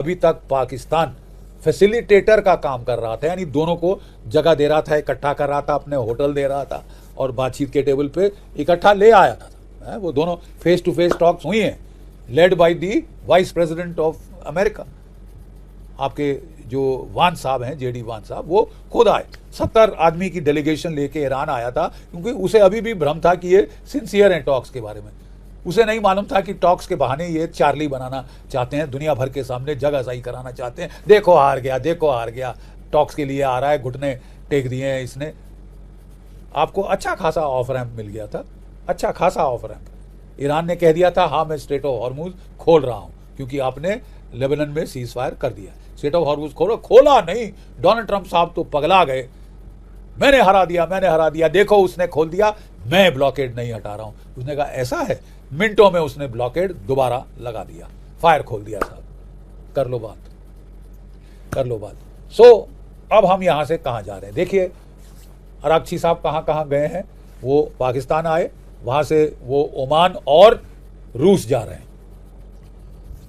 अभी तक पाकिस्तान फैसिलिटेटर का काम कर रहा था, यानी दोनों को जगह दे रहा था, इकट्ठा कर रहा था, अपने होटल दे रहा था और बातचीत के टेबल पे इकट्ठा ले आया था। वो दोनों फेस टू फेस टॉक्स हुई हैं, led by the vice president of America. आपके जो वान साहब हैं, जेडी वान साहब, वो खुद आए, 70 आदमी की डेलीगेशन लेके ईरान आया था, क्योंकि उसे अभी भी भ्रम था कि ये सिंसियर हैं टॉक्स के बारे में। उसे नहीं मालूम था कि टॉक्स के बहाने ये चार्ली बनाना चाहते हैं, दुनिया भर के सामने जगह सही कराना चाहते हैं। देखो हार गया, देखो हार गया, टॉक्स के लिए आ रहा है, घुटने टेक दिए हैं इसने। आपको अच्छा खासा ऑफ रैंप मिल गया था, अच्छा खासा ऑफ रैंप। ईरान ने कह दिया था हाँ मैं स्ट्रेट ऑफ हॉर्मुज खोल रहा हूँ, क्योंकि आपने लेबनान में सीज फायर कर दिया। स्ट्रेट ऑफ हॉर्मुज खोलो, खोला नहीं। डोनाल्ड ट्रंप साहब तो पगला गए, मैंने हरा दिया, मैंने हरा दिया, देखो उसने खोल दिया, मैं ब्लॉकेड नहीं हटा रहा हूं। उसने कहा ऐसा है, मिनटों में उसने ब्लॉकेड दोबारा लगा दिया, फायर खोल दिया। साहब कर लो बात, कर लो बात। सो अब हम यहां से कहां जा रहे हैं? देखिए अरागची साहब कहां कहां गए हैं। वो पाकिस्तान आए, वहां से वो ओमान और रूस जा रहे हैं।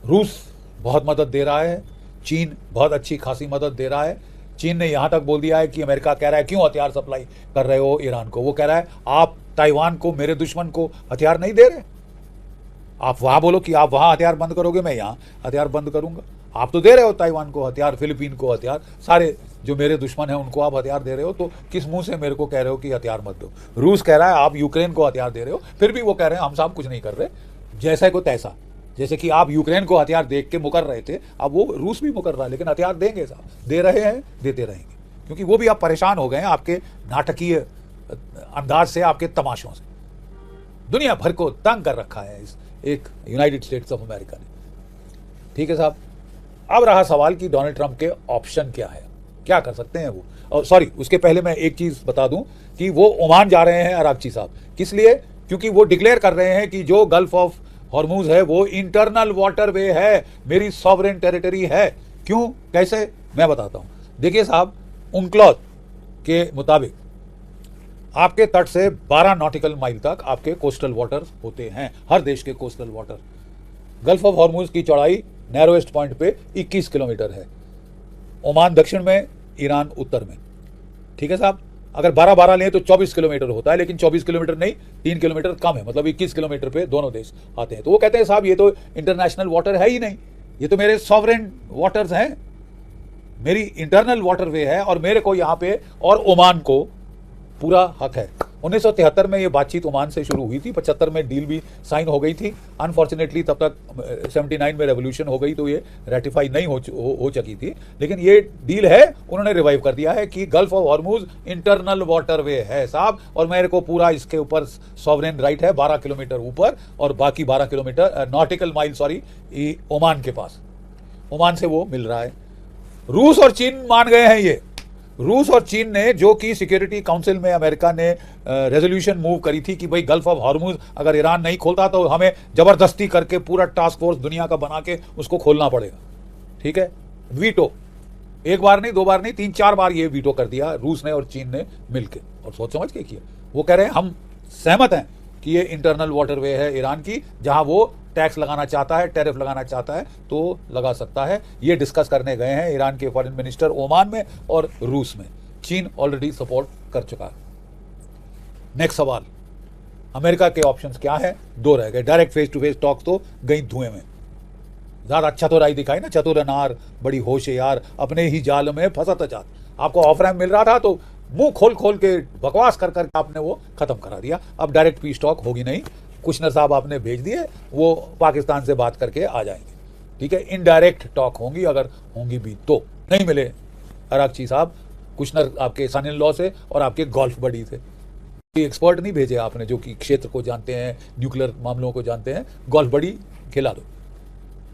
रूस बहुत मदद दे रहा है, चीन बहुत अच्छी खासी मदद दे रहा है। चीन ने यहां तक बोल दिया है कि अमेरिका कह रहा है क्यों हथियार सप्लाई कर रहे हो ईरान को। वो कह रहा है आप ताइवान को, मेरे दुश्मन को हथियार नहीं दे रहे। आप वहां बोलो कि आप वहां हथियार बंद करोगे, मैं यहां हथियार बंद करूंगा। आप तो दे रहे हो ताइवान को हथियार, फिलीपीन को हथियार, सारे जो मेरे दुश्मन हैं उनको आप हथियार दे रहे हो, तो किस मुंह से मेरे को कह रहे हो कि हथियार मत दो? रूस कह रहा है आप यूक्रेन को हथियार दे रहे हो, फिर भी वो कह रहे हैं हम साहब कुछ नहीं कर रहे, जैसा को तैसा। जैसे कि आप यूक्रेन को हथियार देख के मुकर रहे थे, अब वो रूस भी मुकर रहा है, लेकिन हथियार देंगे साहब, दे रहे हैं, देते रहेंगे, क्योंकि वो भी आप परेशान हो गए हैं आपके नाटकीय अंदाज से, आपके तमाशों से। दुनिया भर को तंग कर रखा है इस एक यूनाइटेड स्टेट्स ऑफ अमेरिका ने। ठीक है साहब, अब रहा सवाल कि डोनाल्ड ट्रंप के ऑप्शन क्या है, क्या कर सकते हैं वो। और सॉरी, उसके पहले मैं एक चीज बता दूं कि वो ओमान जा रहे हैं अरागची साहब, किस लिए? क्योंकि वो डिक्लेयर कर रहे हैं कि जो गल्फ ऑफ हॉर्मुज है वो इंटरनल वाटरवे है, मेरी सॉवरेन टेरिटरी है। क्यों, कैसे, मैं बताता हूं। देखिए साहब, उनक्लॉज के मुताबिक आपके तट से 12 नॉटिकल माइल तक आपके कोस्टल वाटर होते हैं, हर देश के coastal water. Gulf of Hormuz की चौड़ाई नैरोएस्ट पॉइंट पे 21 किलोमीटर है। ओमान दक्षिण में, ईरान उत्तर में। ठीक है साहब, अगर 12-12 लें तो 24 किलोमीटर होता है, लेकिन 24 किलोमीटर नहीं, 3 किलोमीटर कम है, मतलब 21 किलोमीटर पे दोनों देश आते हैं। तो वो कहते हैं साहब ये तो इंटरनेशनल वाटर है ही नहीं, ये तो मेरे सॉवरेन वाटर्स हैं, मेरी इंटरनल वाटरवे है, और मेरे को यहाँ पे और ओमान को पूरा हक है। 1973 में ये बातचीत ओमान से शुरू हुई थी, 75 में डील भी साइन हो गई थी। अनफॉर्चुनेटली तब तक 79 में रेवोल्यूशन हो गई, तो ये रेटिफाई नहीं हो चुकी थी, लेकिन ये डील है, उन्होंने रिवाइव कर दिया है कि gulf of Hormuz internal waterway है साहब, और मेरे को पूरा इसके ऊपर सॉवरेन राइट है, 12 किलोमीटर ऊपर, और बाकी 12 kilometre nautical mile sorry Oman के पास, ओमान से वो मिल रहा है। रूस और चीन मान गए हैं ये। रूस और चीन ने, जो कि सिक्योरिटी काउंसिल में अमेरिका ने रेजोल्यूशन मूव करी थी कि भाई गल्फ ऑफ हॉर्मुज अगर ईरान नहीं खोलता तो हमें जबरदस्ती करके पूरा टास्क फोर्स दुनिया का बना के उसको खोलना पड़ेगा। ठीक है, वीटो, एक बार नहीं, 2 बार नहीं, 3-4 बार ये वीटो कर दिया रूस ने और चीन ने मिलकर, और सोच समझ के किया। वो कह रहे हैं हम सहमत हैं कि ये इंटरनल वाटरवे है ईरान की, जहां वो टैक्स लगाना चाहता है, टैरिफ लगाना चाहता है तो लगा सकता है। ये डिस्कस करने गए हैं ईरान के फॉरेन मिनिस्टर ओमान में और रूस में। चीन ऑलरेडी सपोर्ट कर चुका है। नेक्स्ट सवाल, अमेरिका के ऑप्शंस क्या हैं? 2 रह गए। Direct face to face talk तो गई धुएं में। ज्यादा चतुराई दिखाई ना, चतुर अनार बड़ी होशियार, अपने ही जाल में फंसा जात। आपको ऑफ रैंप मिल रहा था तो मुंह खोल खोल के बकवास कर कर आपने वो खत्म करा दिया। अब डायरेक्ट पीस टॉक होगी नहीं, कुशनर साहब आपने भेज दिए, वो पाकिस्तान से बात करके आ जाएंगे। ठीक है, इनडायरेक्ट टॉक होंगी, अगर होंगी भी तो। नहीं मिले अरागची साहब, कुशनर आपके सन इन लॉ से और आपके गोल्फ बडी से। एक्सपर्ट नहीं भेजे आपने जो कि क्षेत्र को जानते हैं, न्यूक्लियर मामलों को जानते हैं। गोल्फ बडी खिला दो,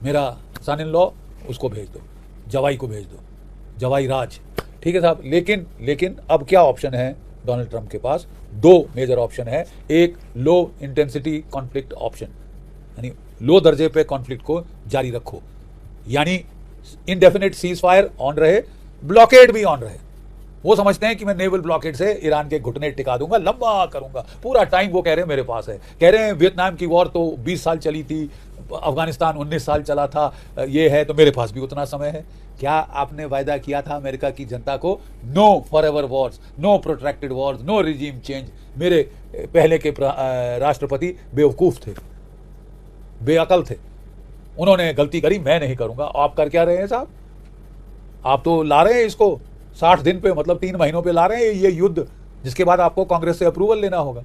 मेरा सन इन लॉ उसको भेज दो, जवाई को भेज दो, जवाई राज। ठीक है साहब, लेकिन अब क्या ऑप्शन है डोनाल्ड ट्रंप के पास? 2 मेजर ऑप्शन है। एक लो इंटेंसिटी कॉन्फ्लिक्ट ऑप्शन, यानी लो दर्जे पे कॉन्फ्लिक्ट को जारी रखो, यानी इनडेफिनेट सीज फायर ऑन रहे, ब्लॉकेड भी ऑन रहे। वो समझते हैं कि मैं नेवल ब्लॉकेड से ईरान के घुटने टिका दूंगा, लंबा करूंगा, पूरा टाइम वो कह रहे हैं मेरे पास है। कह रहे हैं वियतनाम की वॉर तो 20 साल चली थी, अफगानिस्तान 19 साल चला था, ये है तो मेरे पास भी उतना समय है। क्या आपने वायदा किया था अमेरिका की जनता को, no forever wars, no protracted wars, no regime change. मेरे पहले के राष्ट्रपति बेवकूफ़ थे, बेअकल थे, उन्होंने गलती करी, मैं नहीं करूंगा। आप कर क्या रहे हैं साहब? आप तो ला रहे हैं इसको 60 दिन पे, मतलब 3 महीनों पे ला रहे हैं ये युद्ध, जिसके बाद आपको कांग्रेस से अप्रूवल लेना होगा,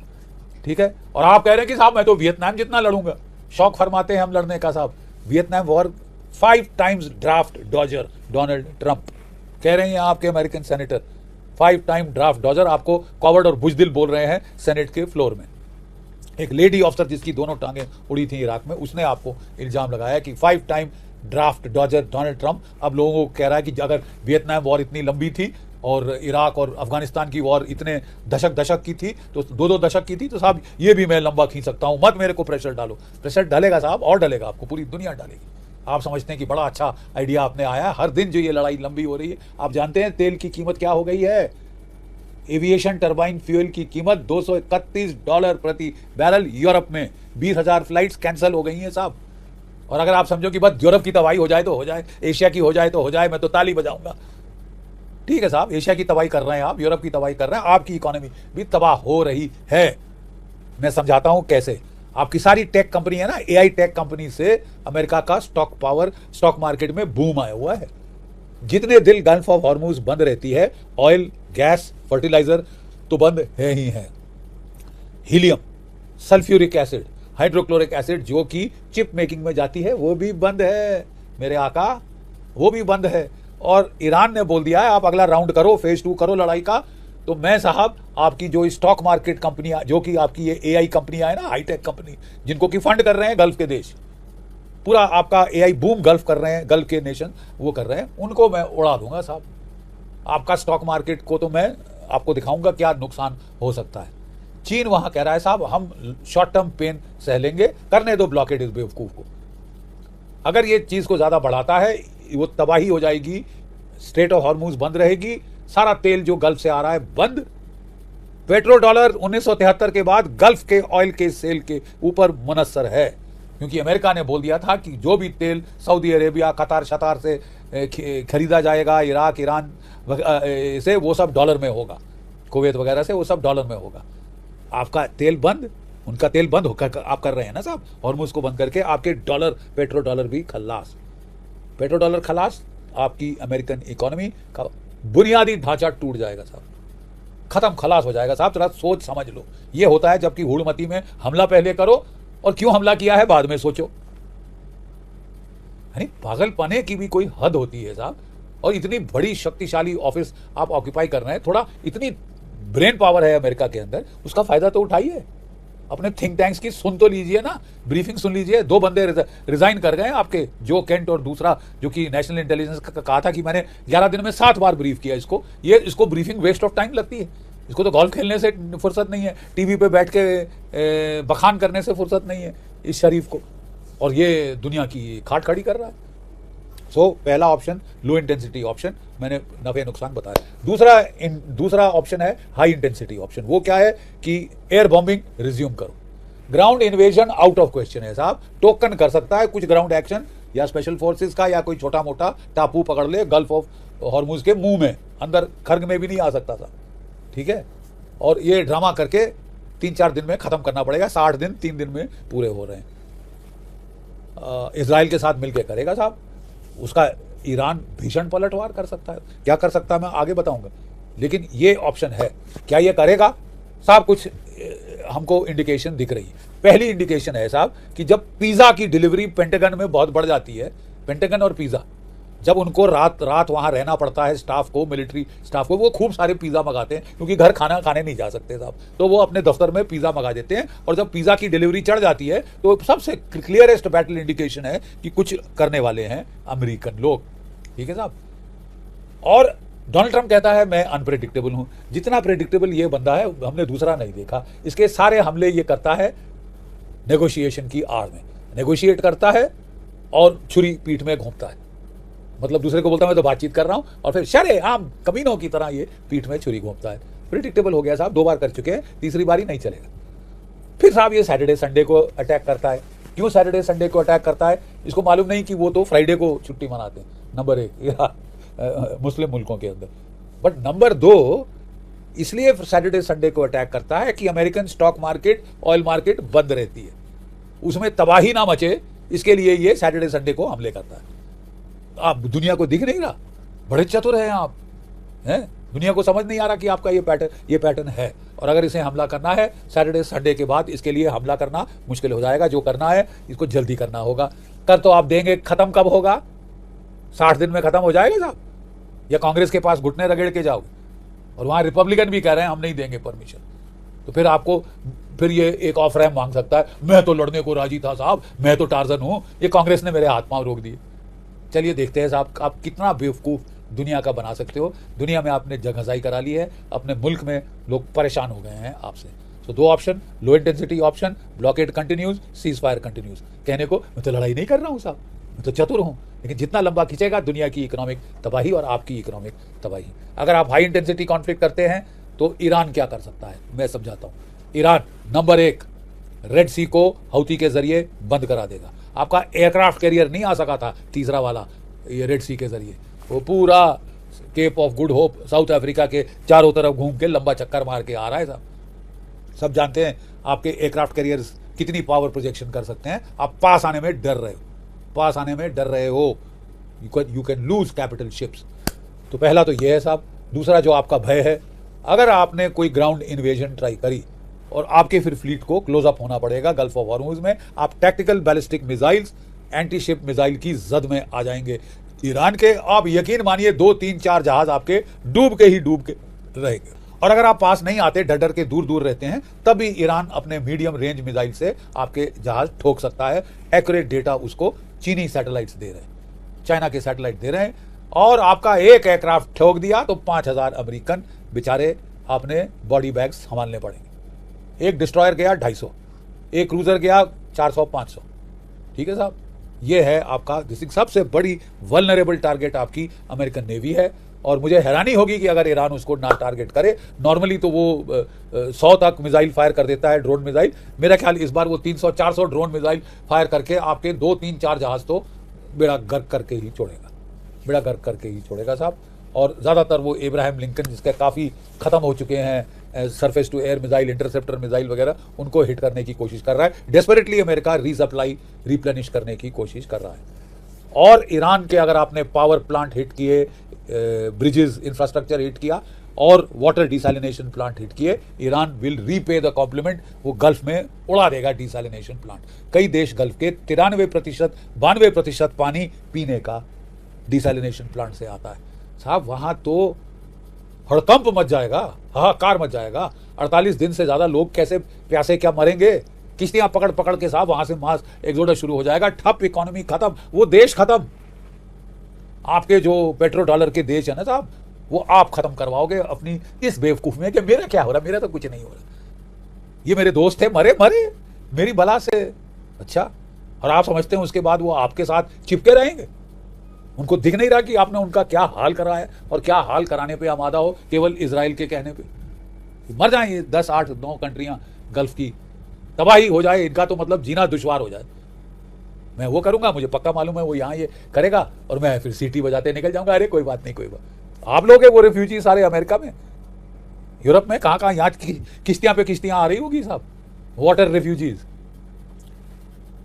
ठीक है। और आप कह रहे हैं कि साहब मैं तो वियतनाम जितना लड़ूंगा, शौक फरमाते हैं हम लड़ने का साहब। Vietnam war 5 times draft Dodger Donald Trump, कह रहे हैं आपके American senator, 5 time draft Dodger, आपको कॉवर्ड और बुजदिल बोल रहे हैं सेनेट के फ्लोर में। एक लेडी ऑफिसर जिसकी दोनों टांगें उड़ी थी इराक में, उसने आपको इल्जाम लगाया कि 5 time draft Dodger Donald Trump. अब लोगों को कह रहा है कि अगर वियतनाम वॉर इतनी लंबी थी और इराक और अफगानिस्तान की वॉर इतने दशक की थी, तो 2-2 दशक की थी, तो साहब ये भी मैं लंबा खींच सकता हूं, मत मेरे को प्रेशर डालो। प्रेशर डालेगा साहब, और डालेगा, आपको पूरी दुनिया डालेगी। आप समझते हैं कि बड़ा अच्छा आइडिया आपने आया है। हर दिन जो ये लड़ाई लंबी हो रही है, आप जानते हैं तेल की कीमत क्या हो गई है? एविएशन टर्बाइन फ्यूल की कीमत $231 प्रति बैरल। यूरोप में 20,000 फ्लाइट्स कैंसिल हो गई हैं साहब। और अगर आप समझो कि बस यूरोप की तबाही हो जाए तो हो जाए, एशिया की हो जाए तो हो जाए, मैं तो ताली बजाऊंगा। ठीक है साहब, एशिया की तबाही कर रहे हैं आप, यूरोप की तबाही कर रहे हैं, आपकी इकोनॉमी भी तबाह हो रही है। मैं समझाता हूं कैसे। आपकी सारी टेक कंपनी है ना, एआई टेक कंपनी से अमेरिका का स्टॉक मार्केट में बूम आया हुआ है। जितने दिन गल्फ ऑफ हॉर्मुज बंद रहती है, ऑयल, गैस, फर्टिलाइजर तो बंद है ही है। Helium, sulphuric acid, hydrochloric acid जो कि चिप मेकिंग में जाती है, वो भी बंद है मेरे आका, वो भी बंद है। और ईरान ने बोल दिया है आप अगला राउंड करो, फेज 2 करो लड़ाई का। तो मैं साहब आपकी जो स्टॉक मार्केट कंपनियां, जो कि आपकी ये एआई कंपनियां है ना, हाईटेक कंपनी, जिनको कि फंड कर रहे हैं गल्फ के देश, पूरा आपका एआई बूम गल्फ कर रहे हैं, गल्फ के नेशन वो कर रहे हैं, उनको मैं उड़ा दूंगा साहब। आपका स्टॉक मार्केट को तो मैं आपको दिखाऊंगा क्या नुकसान हो सकता है। चीन वहां कह रहा है साहब हम शॉर्ट टर्म पेन सह लेंगे, करने दो ब्लॉकेड इस बेवकूफ को। अगर ये चीज को ज्यादा बढ़ाता है, वो तबाही हो जाएगी, स्ट्रेट ऑफ हॉर्मुज बंद रहेगी, सारा तेल जो गल्फ से आ रहा है बंद। पेट्रो डॉलर 1973 के बाद गल्फ के ऑयल के सेल के ऊपर मुनस्सर है, क्योंकि अमेरिका ने बोल दिया था कि जो भी तेल सऊदी अरेबिया, कतार शतार से खरीदा जाएगा, इराक, ईरान से, वो सब डॉलर में होगा, कुवैत वगैरह से वो सब डॉलर में होगा। आपका तेल बंद, उनका तेल बंद होकर आप कर रहे हैं ना साहब, हॉर्मुज को बंद करके आपके डॉलर, पेट्रो डॉलर भी खल्लास, पेट्रो डॉलर खलास। आपकी अमेरिकन इकोनॉमी का बुनियादी ढांचा टूट जाएगा साहब, खत्म, खलास हो जाएगा साहब। जरा सोच समझ लो, ये होता है जबकि हुड़मती में हमला पहले करो और क्यों हमला किया है बाद में सोचो। यानी पागलपने की भी कोई हद होती है साहब। और इतनी बड़ी शक्तिशाली ऑफिस आप ऑक्यूपाई कर रहे हैं, थोड़ा इतनी ब्रेन पावर है अमेरिका के अंदर, उसका फायदा तो उठाइए। अपने थिंक टैंक्स की सुन तो लीजिए ना, ब्रीफिंग सुन लीजिए। 2 बंदे रिजाइन कर गए आपके, जो केंट और दूसरा जो कि नेशनल इंटेलिजेंस का कहा था कि मैंने 11 दिन में 7 बार ब्रीफ किया इसको। इसको ब्रीफिंग वेस्ट ऑफ टाइम लगती है, इसको तो गोल्फ खेलने से फुर्सत नहीं है, टीवी पे बैठ के बखान करने से फुर्सत नहीं है इस शरीफ को, और ये दुनिया की खाट खड़ी कर रहा है। सो पहला ऑप्शन लो इंटेंसिटी ऑप्शन, मैंने नफे नुकसान बताया। दूसरा ऑप्शन है हाई इंटेंसिटी ऑप्शन। वो क्या है कि एयर बॉम्बिंग रिज्यूम करो। Ground invasion out of question है साहब। टोकन कर सकता है कुछ ग्राउंड एक्शन, या स्पेशल फोर्सेस का, या कोई छोटा मोटा टापू पकड़ ले गल्फ ऑफ हॉर्मुज के मुंह में, अंदर खर्ग में भी नहीं आ सकता था, ठीक है। और ये ड्रामा करके 3-4 दिन में खत्म करना पड़ेगा, 60 दिन 3 दिन में पूरे हो रहे हैं। इजराइल के साथ मिलकर करेगा साहब, उसका ईरान भीषण पलटवार कर सकता है। क्या कर सकता है मैं आगे बताऊंगा, लेकिन ये ऑप्शन है। क्या ये करेगा साहब? कुछ हमको इंडिकेशन दिख रही है। पहली इंडिकेशन है साहब कि जब पिज़्ज़ा की डिलीवरी पेंटागन में बहुत बढ़ जाती है, पेंटागन और पिज़्ज़ा, जब उनको रात वहाँ रहना पड़ता है स्टाफ को, मिलिट्री स्टाफ को, वो खूब सारे पिज़्ज़ा मंगाते हैं क्योंकि घर खाना खाने नहीं जा सकते साहब, तो वो अपने दफ्तर में पिज़्ज़ा मंगा देते हैं। और जब पिज़्ज़ा की डिलीवरी चढ़ जाती है तो सबसे क्लियरेस्ट बैटल इंडिकेशन है कि कुछ करने वाले हैं अमेरिकन लोग, ठीक है साहब। और डोनाल्ड ट्रंप कहता है मैं अनप्रेडिक्टेबल हूँ। जितना प्रेडिक्टेबल ये बंदा है हमने दूसरा नहीं देखा। इसके सारे हमले ये करता है नेगोशिएशन की आड़ में, नेगोशिएट करता है और छुरी पीठ में घोंपता है। मतलब दूसरे को बोलता है मैं तो बातचीत कर रहा हूँ, और फिर शरे आम कमीनों की तरह ये पीठ में छुरी घोंपता है। प्रिडिक्टेबल हो गया साहब, 2 बार कर चुके हैं, तीसरी बारी नहीं चलेगा। फिर साहब ये सैटरडे संडे को अटैक करता है। क्यों सैटरडे संडे को अटैक करता है? इसको मालूम नहीं कि वो तो फ्राइडे को छुट्टी मनाते हैं, नंबर 1 मुस्लिम मुल्कों के अंदर। बट नंबर 2 इसलिए सैटरडे संडे को अटैक करता है कि American stock market, oil market बंद रहती है, उसमें तबाही ना मचे, इसके लिए ये सैटरडे संडे को हमले करता है। आप दुनिया को दिख नहीं रहा, बड़े चतुर हैं आप, हैं? दुनिया को समझ नहीं आ रहा कि आपका ये पैटर्न है। और अगर इसे हमला करना है सैटरडे संडे के बाद, इसके लिए हमला करना मुश्किल हो जाएगा। जो करना है इसको जल्दी करना होगा। कर तो आप देंगे, खत्म कब होगा? 60 दिन में खत्म हो जाएगा साहब, या कांग्रेस के पास घुटने रगड़ के जाओगे? और वहां रिपब्लिकन भी कह रहे हैं हम नहीं देंगे परमिशन। तो फिर आपको फिर ये एक ऑफ रैम मांग सकता है, मैं तो लड़ने को राजी था साहब, मैं तो टार्जन हूं, ये कांग्रेस ने मेरे हाथ पांव रोक दिए। चलिए देखते हैं साहब आप कितना बेवकूफ दुनिया का बना सकते हो। दुनिया में आपने जगहसाई करा ली है, अपने मुल्क में लोग परेशान हो गए हैं आपसे। तो 2 option, low intensity option, blockade continues, cease fire continues. कहने को मैं तो लड़ाई नहीं कर रहा हूँ साहब, मैं तो चतुर हूँ, लेकिन जितना लंबा खींचेगा दुनिया की इकोनॉमिक तबाही और आपकी इकोनॉमिक तबाही। अगर आप हाई इंटेंसिटी कॉन्फ्लिक्ट करते हैं तो ईरान क्या कर सकता है मैं समझाता हूँ। ईरान नंबर 1 रेड सी को हौती के जरिए बंद करा देगा। आपका एयरक्राफ्ट कैरियर नहीं आ सका था तीसरा वाला, ये रेड सी के जरिए वो पूरा Cape of Good Hope South Africa के चारों तरफ घूम के लंबा चक्कर मार के आ रहा है साहब। सब जानते हैं आपके एयरक्राफ्ट कैरियर्स कितनी पावर प्रोजेक्शन कर सकते हैं। आप पास आने में डर रहे हो, पास आने में डर रहे हो, you can lose capital ships. तो पहला तो ये है साहब। दूसरा जो आपका भय है, अगर आपने कोई ग्राउंड इन्वेजन ट्राई करी और आपके फिर फ्लीट को क्लोज अप होना पड़ेगा गल्फ ऑफ हॉर्मुज में, आप tactical ballistic missiles, anti ship missile की जद में आ जाएंगे ईरान के। आप यकीन मानिए 2, 3, 4 जहाज आपके डूब के रहेंगे। और अगर आप पास नहीं आते, डर डर के दूर दूर रहते हैं, तब भी ईरान अपने मीडियम रेंज मिसाइल से आपके जहाज ठोक सकता है। एक्यूरेट डेटा उसको चीनी सैटेलाइट्स दे रहे हैं, चाइना के सैटेलाइट दे रहे हैं। और आपका एक एयरक्राफ्ट ठोक दिया तो 5000 अमेरिकन बेचारे आपने बॉडी बैग्स संभालने पड़ेंगे। एक डिस्ट्रॉयर गया 250, एक क्रूजर गया 400-500। ठीक है साहब, ये है आपका सबसे बड़ी वल्नरेबल टारगेट आपकी अमेरिकन नेवी है। और मुझे हैरानी होगी कि अगर ईरान उसको ना टारगेट करे। नॉर्मली तो वो 100 तक मिसाइल फायर कर देता है, ड्रोन मिसाइल। मेरा ख्याल इस बार वो 300-400 ड्रोन मिसाइल फायर करके आपके 2, 3, 4 जहाज तो बेड़ा गर्क करके ही छोड़ेगा, बेड़ा गर्क करके ही छोड़ेगा साहब। और ज़्यादातर वो इब्राहिम लिंकन जिसके काफ़ी ख़त्म हो चुके हैं surface to air missile, interceptor missile वगैरह, उनको हिट करने की कोशिश कर रहा है। डेस्परेटली अमेरिका रीसप्लाई, रिप्लेनिश करने की कोशिश कर रहा है। और ईरान के अगर आपने पावर प्लांट हिट किए, ब्रिजेस इंफ्रास्ट्रक्चर हिट किया और वाटर डिसैलिनेशन प्लांट हिट किए, Iran will repay the compliment. वो गल्फ में उड़ा देगा डिसैलिनेशन प्लांट। कई देश गल्फ के 93%, 92% पानी पीने का डिसैलिनेशन प्लांट से आता है साहब। वहां तो हड़कंप मच जाएगा, हाहाकार मच जाएगा। 48 दिन से ज्यादा लोग कैसे प्यासे क्या मरेंगे? किश्तियां पकड़ पकड़ के साहब वहां से मास एक्सोडस शुरू हो जाएगा। ठप, इकोनॉमी खत्म, वो देश खत्म। आपके जो पेट्रो डॉलर के देश है ना साहब, वो आप खत्म करवाओगे अपनी इस बेवकूफ में कि मेरा क्या हो रहा, मेरा तो कुछ नहीं हो रहा, ये मेरे दोस्त थे, मरे मेरी बला से। अच्छा, और आप समझते हैं उसके बाद वो आपके साथ चिपके रहेंगे? उनको दिख नहीं रहा कि आपने उनका क्या हाल करा है और क्या हाल कराने पे आमादा हो केवल इजराइल के कहने पे? मर जाएं ये 10, 8, 9 कंट्रियां गल्फ की, तबाही हो जाए इनका तो मतलब जीना दुश्वार हो जाए। मैं वो करूंगा, मुझे पक्का मालूम है वो यहाँ ये करेगा और मैं फिर सीटी बजाते निकल जाऊंगा। अरे कोई बात नहीं, कोई बात। आप लोग वो रेफ्यूजी सारे अमेरिका में, यूरोप में, कहाँ कहाँ यहाँ किश्तियां पे किश्तियां आ रही होगी साहब, वाटर रेफ्यूजीज।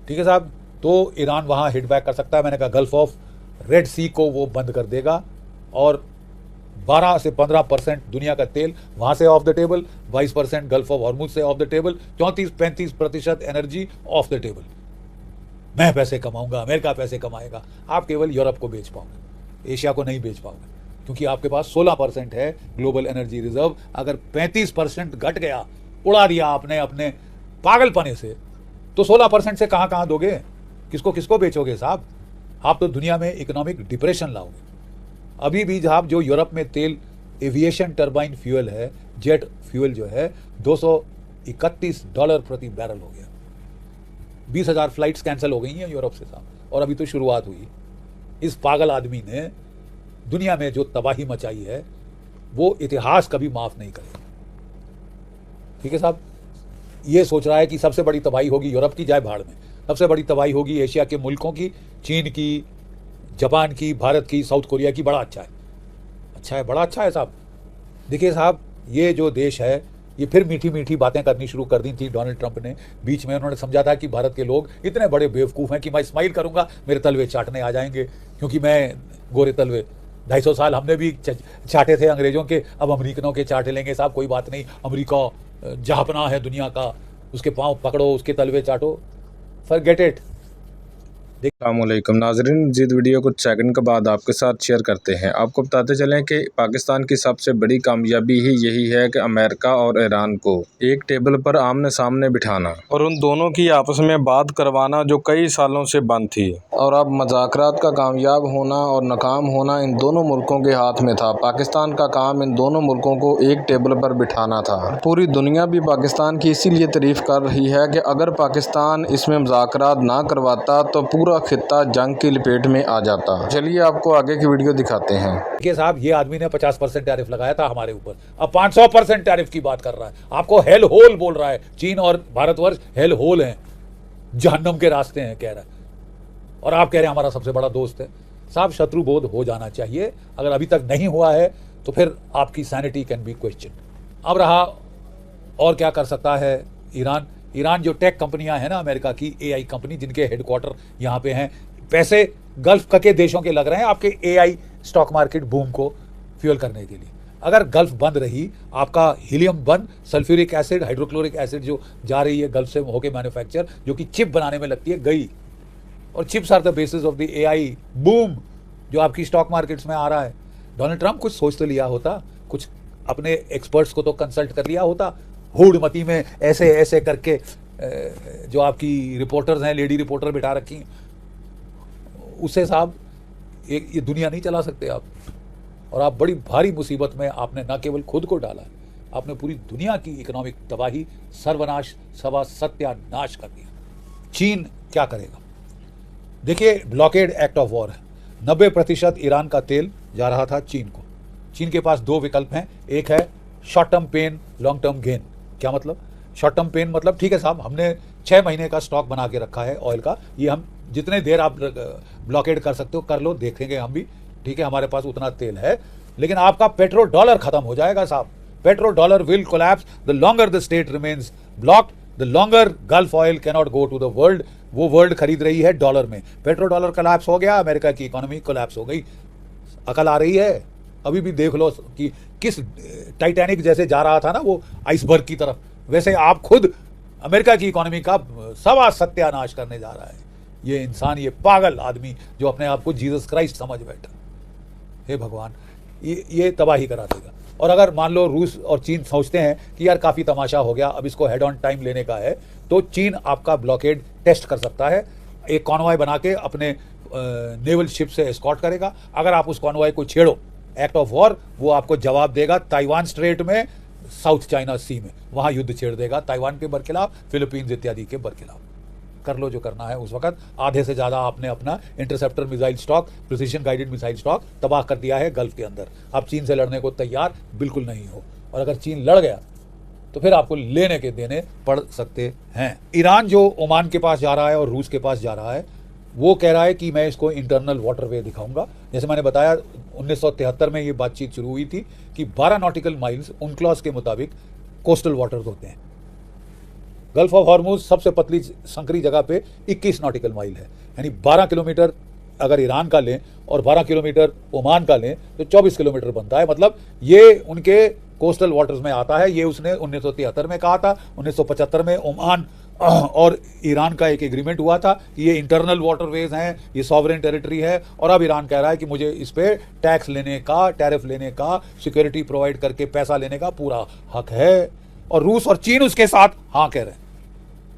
ठीक है साहब, तो ईरान वहां हिट बैक कर सकता है। मैंने कहा गल्फ ऑफ रेड सी को वो बंद कर देगा और 12 से 15% दुनिया का तेल वहां से off the table, 22% gulf of Hormuz से off the table, 34-35% energy off the table. मैं पैसे कमाऊंगा, अमेरिका पैसे कमाएगा, आप केवल यूरोप को बेच पाओगे, एशिया को नहीं बेच पाओगे, क्योंकि आपके पास 16% है ग्लोबल एनर्जी रिजर्व। अगर 35% घट गया, उड़ा दिया आपने अपने पागलपने से, तो 16% से कहां कहां दोगे? किसको किसको बेचोगे साहब? आप तो दुनिया में इकोनॉमिक डिप्रेशन लाओगे। अभी भी साहब जो यूरोप में तेल, एविएशन टर्बाइन फ्यूल है, जेट फ्यूल जो है, $231 प्रति बैरल हो गया। 20,000 फ्लाइट्स कैंसिल हो गई हैं यूरोप से साहब, और अभी तो शुरुआत हुई। इस पागल आदमी ने दुनिया में जो तबाही मचाई है वो इतिहास कभी माफ नहीं करेगा। ठीक है साहब, ये सोच रहा है कि सबसे बड़ी तबाही होगी यूरोप की, जाए भाड़ में। सबसे बड़ी तबाही होगी एशिया के मुल्कों की, चीन की, जापान की, भारत की, साउथ कोरिया की। बड़ा अच्छा है, अच्छा है, बड़ा अच्छा है साहब। देखिए साहब, ये जो देश है ये फिर मीठी मीठी बातें करनी शुरू कर दी थी डोनाल्ड ट्रंप ने। बीच में उन्होंने समझा था कि भारत के लोग इतने बड़े बेवकूफ़ हैं कि मैं स्माइल करूंगा मेरे तलवे चाटने आ जाएंगे, क्योंकि मैं गोरे तलवे 250 साल हमने भी चाटे थे अंग्रेजों के, अब अमेरिकनों के चाटे लेंगे साहब। कोई बात नहीं, अमेरिका जहापना है दुनिया का, उसके पाँव पकड़ो, उसके तलवे चाटो, फॉरगेट इट। अस्सलामुअलैकुम नाज़रीन, मज़ीद वीडियो कुछ सेकंड के बाद आपके साथ शेयर करते हैं। आपको बताते चलें कि पाकिस्तान की सबसे बड़ी कामयाबी ही यही है कि अमेरिका और ईरान को एक टेबल पर आमने सामने बिठाना और उन दोनों की आपस में बात करवाना जो कई सालों से बंद थी। और अब मुज़ाकरात का कामयाब होना और नाकाम होना इन दोनों मुल्कों के हाथ में था। पाकिस्तान का काम इन दोनों मुल्कों को एक टेबल पर बिठाना था। पूरी दुनिया भी पाकिस्तान की इसीलिए तारीफ कर रही है कि अगर पाकिस्तान इसमें मुज़ाकरात ना करवाता तो पूरा खित्ता जंग की लपेट में आ जाता। चलिए आपको आगे की वीडियो दिखाते हैं। देखिए साहब, ये आदमी ने 50% टैरिफ लगाया था हमारे ऊपर, अब 500% टैरिफ की बात कर रहा है। आपको हेल होल बोल रहा है। चीन और भारतवर्ष हेल होल हैं, जहन्नम के रास्ते हैं कह रहा है, और आप कह रहे हैं हमारा सबसे बड़ा दोस्त है। साहब, शत्रु बोध हो जाना चाहिए। अगर अभी तक नहीं हुआ है तो फिर आपकी सैनिटी कैन बी क्वेश्चन। अब रहा और क्या कर सकता है ईरान जो टेक कंपनियां हैं ना अमेरिका की, एआई कंपनी जिनके हेडक्वार्टर यहाँ पे हैं, पैसे गल्फ के देशों के लग रहे हैं आपके एआई स्टॉक मार्केट बूम को फ्यूल करने के लिए। अगर गल्फ बंद रही, आपका हीलियम बंद, सल्फ्यूरिक एसिड, हाइड्रोक्लोरिक एसिड जो जा रही है गल्फ से होके मैन्युफैक्चर, जो कि चिप बनाने में लगती है, गई। और chips are the basis of the AI boom जो आपकी स्टॉक मार्केट्स में आ रहा है। डोनाल्ड ट्रंप कुछ सोच तो लिया होता, कुछ अपने एक्सपर्ट्स को तो कंसल्ट कर लिया होता, हुडमती में ऐसे ऐसे करके जो आपकी रिपोर्टर्स हैं, लेडी रिपोर्टर बिठा रखी, उससे साहब ये दुनिया नहीं चला सकते आप। और आप बड़ी भारी मुसीबत में आपने न केवल खुद को डाला, आपने पूरी दुनिया की इकोनॉमिक तबाही, सर्वनाश, सत्यानाश कर दिया। चीन क्या करेगा? देखिए, ब्लॉकेड एक्ट ऑफ वॉर है। 90% ईरान का तेल जा रहा था चीन को। चीन के पास दो विकल्प हैं, एक है short term pain, long term gain. क्या मतलब? शॉर्ट टर्म पेन मतलब ठीक है साहब, हमने 6 महीने का स्टॉक बना के रखा है ऑयल का, ये हम जितने देर आप ब्लॉकेड कर सकते हो कर लो, देखेंगे हम भी, ठीक है, हमारे पास उतना तेल है। लेकिन आपका पेट्रो डॉलर खत्म हो जाएगा साहब। Petrodollar will collapse the longer the strait remains blocked, the longer Gulf oil cannot go to the world. वो वर्ल्ड खरीद रही है डॉलर में। पेट्रो डॉलर कोलैप्स हो गया, अमेरिका की इकोनॉमी कोलैप्स हो गई। अकल आ रही है? अभी भी देख लो कि किस टाइटैनिक जैसे जा रहा था ना वो आइसबर्ग की तरफ, वैसे आप खुद अमेरिका की इकोनॉमी का सवा सत्यानाश करने जा रहा है ये इंसान, ये पागल आदमी जो अपने आप को जीसस क्राइस्ट समझ बैठा। हे भगवान, ये तबाही करा देगा। और अगर मान लो रूस और चीन सोचते हैं कि यार काफ़ी तमाशा हो गया, अब इसको हेड ऑन टाइम लेने का है, तो चीन आपका ब्लॉकेड टेस्ट कर सकता है। एक कॉन्वॉय बना के अपने नेवल शिप से एस्कॉर्ट करेगा। अगर आप उस कॉन्वॉय को छेड़ो, एक्ट ऑफ वॉर, वो आपको जवाब देगा ताइवान स्ट्रेट में, साउथ चाइना सी में, वहाँ युद्ध छेड़ देगा ताइवान के बरखिलाफ, फिलीपींस इत्यादि के बरखिलाफ। कर लो जो करना है। उस वक्त आधे से ज़्यादा आपने अपना interceptor missile stock, precision guided missile stock तबाह कर दिया है गल्फ के अंदर। आप चीन से लड़ने को तैयार बिल्कुल नहीं हो, और अगर चीन लड़ गया तो फिर आपको लेने के देने पड़ सकते हैं। ईरान जो ओमान के पास जा रहा है और रूस के पास जा रहा है, वो कह रहा है कि मैं इसको इंटरनल वाटरवे दिखाऊंगा। जैसे मैंने बताया 1973 में ये बातचीत शुरू हुई थी कि 12 नॉटिकल माइल्स UNCLOS के मुताबिक कोस्टल वाटर्स होते हैं। गल्फ ऑफ हॉर्मुज सबसे पतली संकरी जगह पे 21 नॉटिकल माइल है, यानी 12 किलोमीटर अगर ईरान का लें और 12 किलोमीटर ओमान का लें तो 24 किलोमीटर बनता है। मतलब ये उनके कोस्टल वाटर्स में आता है। ये उसने 1973 में कहा था। 1975 में ओमान और ईरान का एक एग्रीमेंट हुआ था कि ये इंटरनल वाटरवेज हैं, ये सॉवरेन टेरिटरी है। और अब ईरान कह रहा है कि मुझे इस पे टैक्स लेने का, टैरिफ लेने का, सिक्योरिटी प्रोवाइड करके पैसा लेने का पूरा हक है। और रूस और चीन उसके साथ हाँ कह रहे हैं।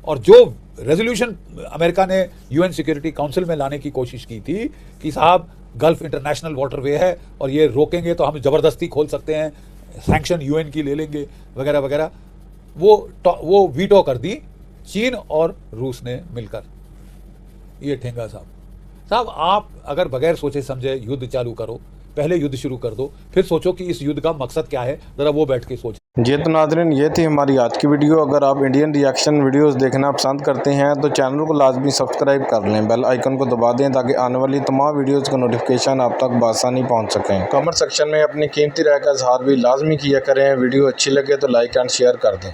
और जो रेजोल्यूशन अमेरिका ने UN सिक्योरिटी काउंसिल में लाने की कोशिश की थी कि साहब गल्फ इंटरनेशनल वाटरवे है और ये रोकेंगे तो हम ज़बरदस्ती खोल सकते हैं, सैंक्शन UN की ले लेंगे वगैरह वगैरह, वो वीटो कर दी चीन और रूस ने मिलकर। ये ठेंगा साहब, साहब आप अगर बगैर सोचे समझे युद्ध चालू करो, पहले युद्ध शुरू कर दो, फिर सोचो कि इस युद्ध का मकसद क्या है, ज़रा वो बैठ के सोचो। जी तो नाज़रीन, ये थी हमारी आज की वीडियो। अगर आप इंडियन रिएक्शन वीडियोस देखना पसंद करते हैं तो चैनल को लाजमी सब्सक्राइब कर लें, बेल आइकन को दबा दें ताकि आने वाली तमाम वीडियोस का नोटिफिकेशन आप तक बआसानी पहुंच सकें। कमेंट सेक्शन में अपनी कीमती राय का इजहार भी लाजमी किया करें। वीडियो अच्छी लगे तो लाइक एंड शेयर कर दें।